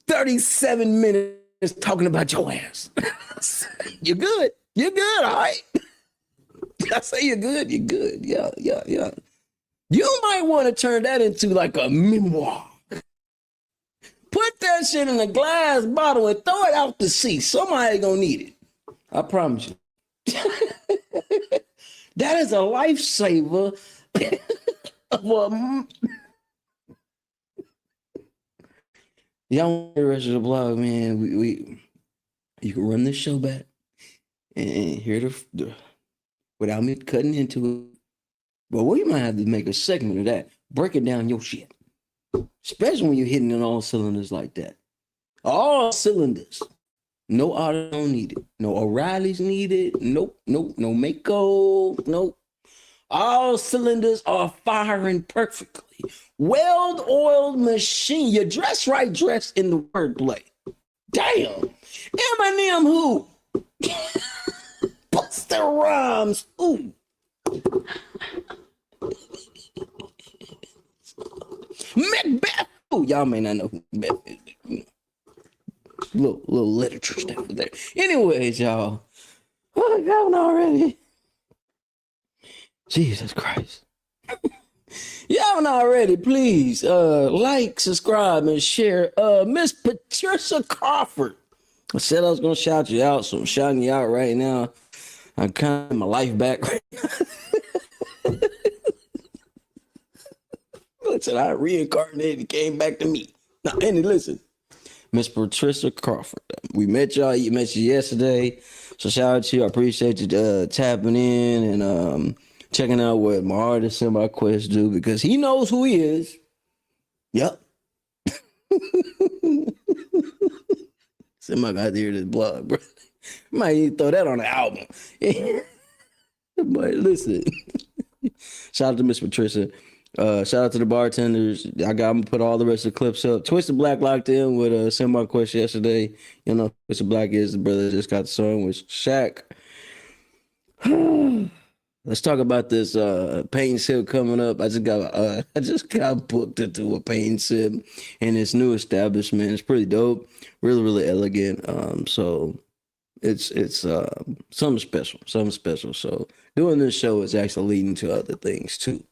37 minutes talking about your ass. You're good. You're good, all right. I say you're good. You're good. Yeah. You might want to turn that into like a memoir. Put that shit in a glass bottle and throw it out to sea. Somebody gonna need it. I promise you. That is a lifesaver. Y'all want the rest of the blog, man? We you can run this show back and hear the without me cutting into it. But we might have to make a segment of that, breaking down your shit, especially when you're hitting on all cylinders like that. All cylinders. No auto needed. No O'Reilly's needed. Nope. No Mako. Nope. All cylinders are firing perfectly. Well-oiled machine. You dress right, dress in the wordplay. Damn. Eminem who? Busta Rhymes who? Macbeth who? Y'all may not know who Macbeth is. Little literature stuff there. Anyways, y'all. Oh, I got one already. Jesus Christ. You haven't already, please like, subscribe, and share. Miss Patricia Crawford. I said I was gonna shout you out, so I'm shouting you out right now. I'm kind of my life back right now. Listen, I reincarnated and came back to me. Now, Andy, listen. Miss Patricia Crawford. We met y'all. You met you yesterday. So shout out to you. I appreciate you tapping in and checking out what my artist Semi Quest do because he knows who he is. Yep. Semi got to hear this blog, bro. Might even throw that on the album. But listen. Shout out to Miss Patricia. Shout out to the bartenders. I'm gonna put all the rest of the clips up. Twisted Black locked in with Semi Quest yesterday. You know, Twisted Black is the brother that just got the song with Shaq. Let's talk about this paint sip coming up. I just got booked into a paint sip in this new establishment. It's pretty dope. Really, really elegant. So it's something special. So doing this show is actually leading to other things too.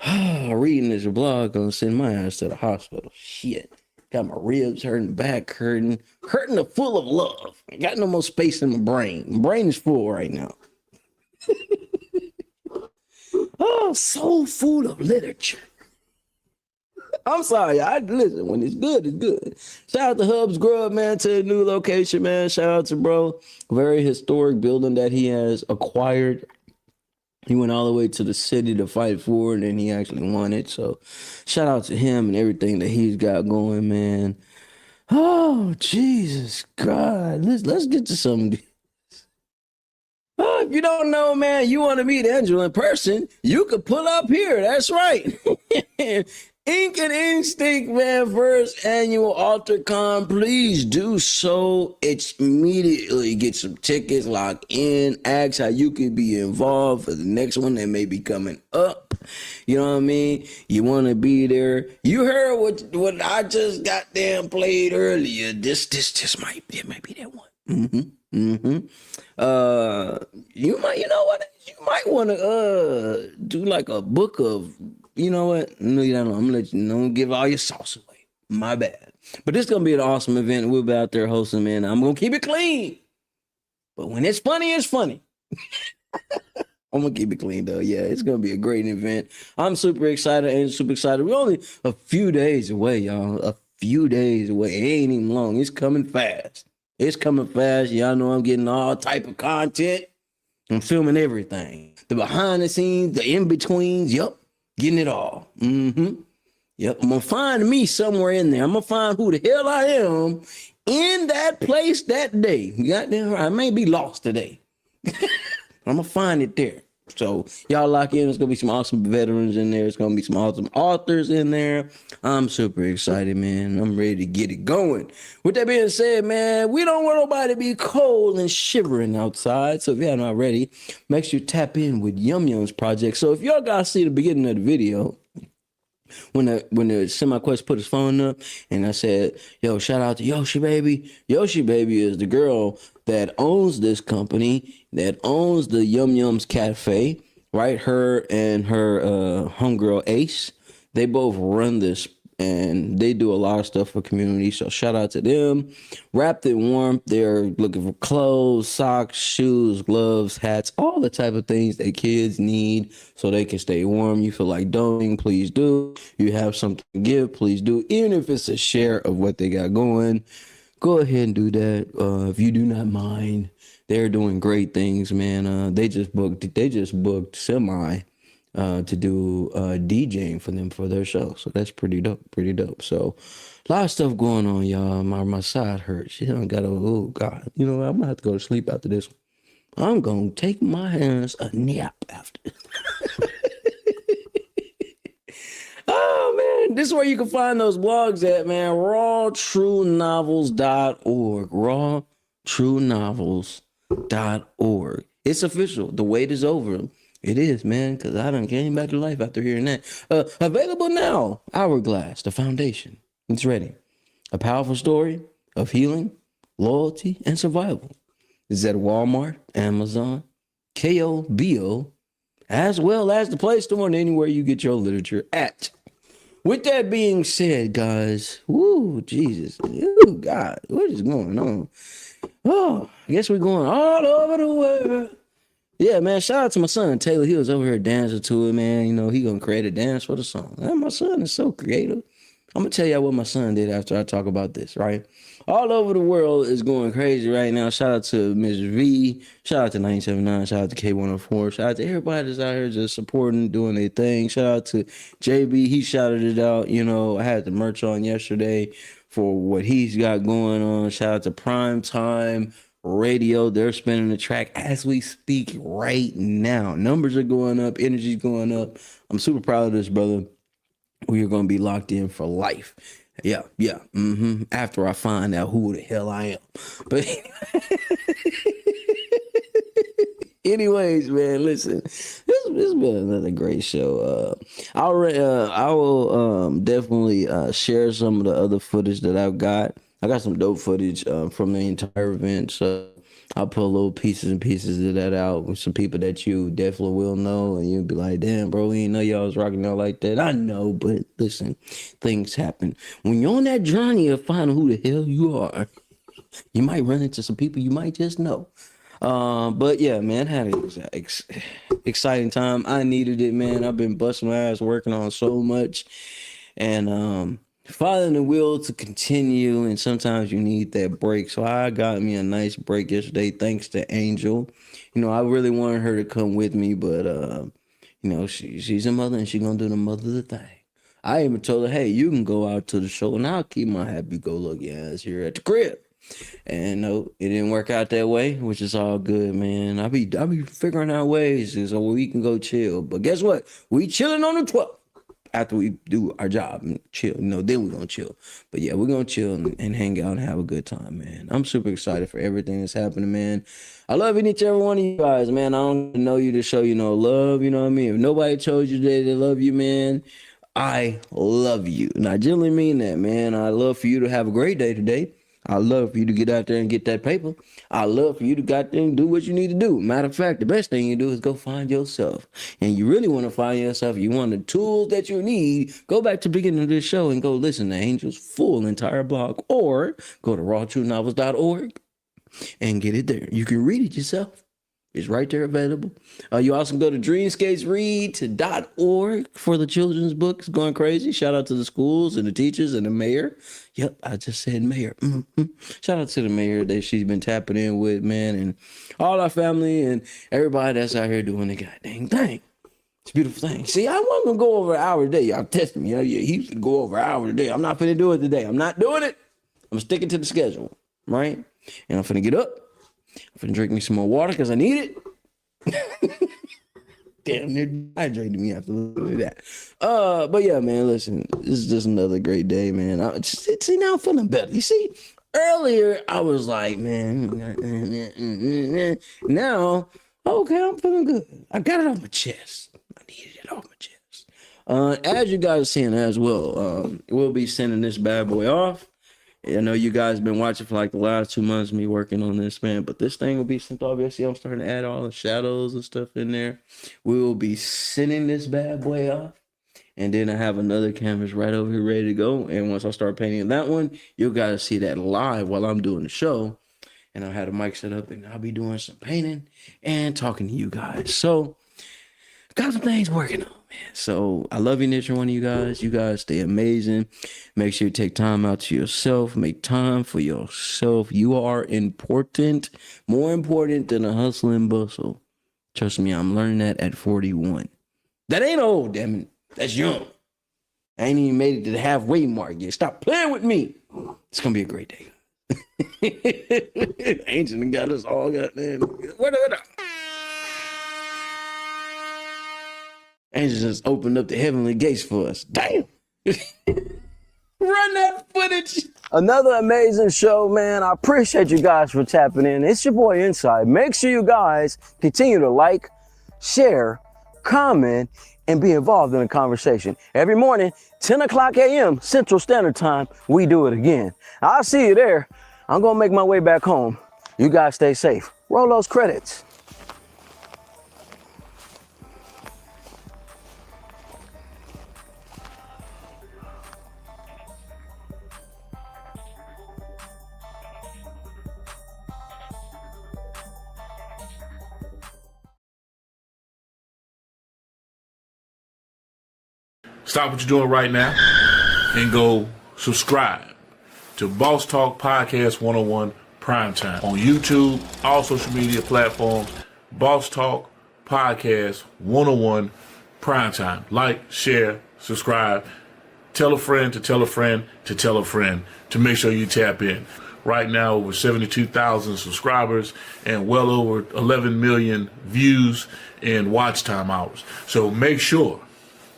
Reading this blog gonna send my ass to the hospital. Shit. Got my ribs hurting, back hurting full of love. I got no more space in my brain. My brain is full right now. Oh, soul food of literature. I'm sorry, listen, when it's good, it's good. Shout out to Hubs Grub, man, to the new location, man. Shout out to bro. Very historic building that he has acquired. He went all the way to the city to fight for it, and then he actually won it. So shout out to him and everything that he's got going, man. Oh, Jesus God. Let's get to some. Oh, if you don't know, man, you want to meet Angela in person, you could pull up here. That's right. Ink and Instinct, man, first annual AlterCon. Please do so. It's immediately get some tickets, lock in, ask how you could be involved for the next one that may be coming up. You know what I mean? You want to be there. You heard what I just goddamn played earlier. This might be that one. You might want to do like a book of. You know what? No, you don't know. I'm gonna let you don't give all your sauce away. My bad. But this is gonna be an awesome event. We'll be out there hosting, man. I'm gonna keep it clean. But when it's funny, it's funny. I'm gonna keep it clean though. Yeah, it's gonna be a great event. I'm super excited and super excited. We're only a few days away, y'all. A few days away. It ain't even long. It's coming fast. Y'all know I'm getting all type of content. I'm filming everything. The behind the scenes, the in-betweens, yep. Getting it all. Yep. I'm going to find me somewhere in there. I'm going to find who the hell I am in that place that day. Goddamn right. I may be lost today. I'm going to find it there. So y'all lock in. There's gonna be some awesome veterans in there. It's gonna be some awesome authors in there. I'm super excited, man. I'm ready to get it going. With that being said, man, we don't want nobody to be cold and shivering outside. So if y'all not ready, make sure you tap in with Yum Yum's project. So if y'all guys see the beginning of the video, when the Semi-Quest put his phone up and I said, yo, shout out to Yoshi Baby. Yoshi Baby is the girl that owns this company, that owns the Yum Yums Cafe, right? Her and her homegirl Ace, they both run this and they do a lot of stuff for community. So shout out to them. Wrapped in warmth. They're looking for clothes, socks, shoes, gloves, hats, all the type of things that kids need so they can stay warm. You feel like donating, please do. You have something to give, please do. Even if it's a share of what they got going, go ahead and do that. If you do not mind, they're doing great things, man. They just booked Semi to do DJing for them for their show. So that's pretty dope. So a lot of stuff going on, y'all. My side hurts. You know, oh God. You know, I'm gonna have to go to sleep after this one. I'm gonna take my hands a nap after. Oh man, this is where you can find those blogs at, man. rawtruenovels.org. rawtruenovels.org. It's official. The wait is over. It is, man, because I done came back to life after hearing that. Available now. Hourglass, the foundation. It's ready. A powerful story of healing, loyalty, and survival. It's at Walmart, Amazon, KOBO, as well as the Play Store and anywhere you get your literature at. With that being said, guys, woo, Jesus, oh God, what is going on? Oh, I guess we're going all over the world. Yeah, man, shout out to my son, Taylor. He was over here dancing to it, man. You know, he gonna create a dance for the song. Man, my son is so creative. I'm gonna tell y'all what my son did after I talk about this, right? All over the world is going crazy right now. Shout out to Ms. V. Shout out to 979. Shout out to K104. Shout out to everybody that's out here just supporting, doing their thing. Shout out to JB. He shouted it out. You know, I had the merch on yesterday for what he's got going on. Shout out to Prime Time Radio. They're spinning the track as we speak right now. Numbers are going up. Energy's going up. I'm super proud of this, brother. We are going to be locked in for life. Yeah. After I find out who the hell I am. But anyways, man, listen. This has been another great show. I will definitely share some of the other footage that I've got. I got some dope footage from the entire event, so I'll put little pieces of that out with some people that you definitely will know, and you'll be like, damn, bro, we didn't know y'all was rocking out like that. I know, but listen, things happen. When you're on that journey of finding who the hell you are, you might run into some people you might just know. But yeah, man, had an exciting time. I needed it, man. I've been busting my ass working on so much, and following the will to continue, and sometimes you need that break. So I got me a nice break yesterday, thanks to Angel. You know, I really wanted her to come with me, but you know, she's a mother and she's gonna do the mother thing. I even told her, hey, you can go out to the show and I'll keep my happy-go-lucky ass here at the crib. And no, it didn't work out that way, which is all good, man. I'll be figuring out ways so we can go chill. But guess what? We chilling on the 12th. After we do our job and chill, you know, then we're gonna chill. But yeah, we're gonna chill and hang out and have a good time, man. I'm super excited for everything that's happening, man. I love each and every one of you guys, man. I don't know you to show you no love, you know what I mean? If nobody told you today they love you, man, I love you. And I genuinely mean that, man. I love for you to have a great day today. I love for you to get out there and get that paper. I love for you to go there and do what you need to do. Matter of fact, the best thing you do is go find yourself. And you really want to find yourself, you want the tools that you need, go back to the beginning of this show and go listen to Angel's full entire blog, or go to rawtruenovels.org and get it there. You can read it yourself. It's right there available. You also can go to dreamscapesread.org for the children's books. Going crazy. Shout out to the schools and the teachers and the mayor. Yep, I just said mayor. Shout out to the mayor that she's been tapping in with, man, and all our family and everybody that's out here doing the goddamn thing. It's a beautiful thing. See, I wasn't going to go over an hour a day. Y'all testing me. He used to go over an hour a day. I'm not finna do it today. I'm not doing it. I'm sticking to the schedule, right? And I'm finna get up. I'm finna drink me some more water because I need it. damn near dehydrated me after looking at that. But yeah, man, listen, this is just another great day, man. See, now I'm feeling better. You see, earlier I was like, man, now, okay, I'm feeling good. I got it off my chest. I needed it off my chest. As you guys are seeing as well, we'll be sending this bad boy off. I know you guys been watching for like the last 2 months, me working on this, man. But this thing will be sent off. Obviously, I'm starting to add all the shadows and stuff in there. We will be sending this bad boy off. And then I have another canvas right over here ready to go. And once I start painting that one, you guys see that live while I'm doing the show. And I'll have the mic set up and I'll be doing some painting and talking to you guys. So, got some things working on, man. So I love each and one of you guys. You guys stay amazing. Make sure you take time out to yourself. Make time for yourself. You are important. More important than a hustle and bustle. Trust me, I'm learning that at 41. That ain't old, damn it. That's young. I ain't even made it to the halfway mark yet. Stop playing with me. It's gonna be a great day. Ancient got us all goddamn. What? Angel just opened up the heavenly gates for us. Damn. Run that footage. Another amazing show, man. I appreciate you guys for tapping in. It's your boy Inside. Make sure you guys continue to like, share, comment, and be involved in the conversation. Every morning, 10 o'clock a.m. Central Standard Time, we do it again. I'll see you there. I'm going to make my way back home. You guys stay safe. Roll those credits. Stop what you're doing right now and go subscribe to Boss Talk Podcast 101 Primetime on YouTube, all social media platforms. Boss Talk Podcast 101 Primetime. Like, share, subscribe. Tell a friend to tell a friend to tell a friend to make sure you tap in. Right now, over 72,000 subscribers and well over 11 million views and watch time hours. So make sure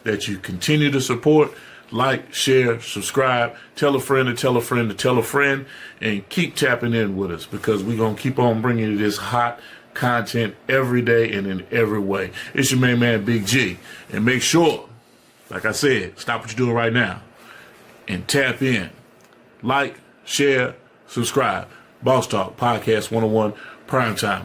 that you continue to support, like, share, subscribe, tell a friend to tell a friend to tell a friend, and keep tapping in with us because we're going to keep on bringing you this hot content every day and in every way. It's your main man, Big G. And make sure, like I said, stop what you're doing right now and tap in. Like, share, subscribe. Boss Talk Podcast 101 Primetime.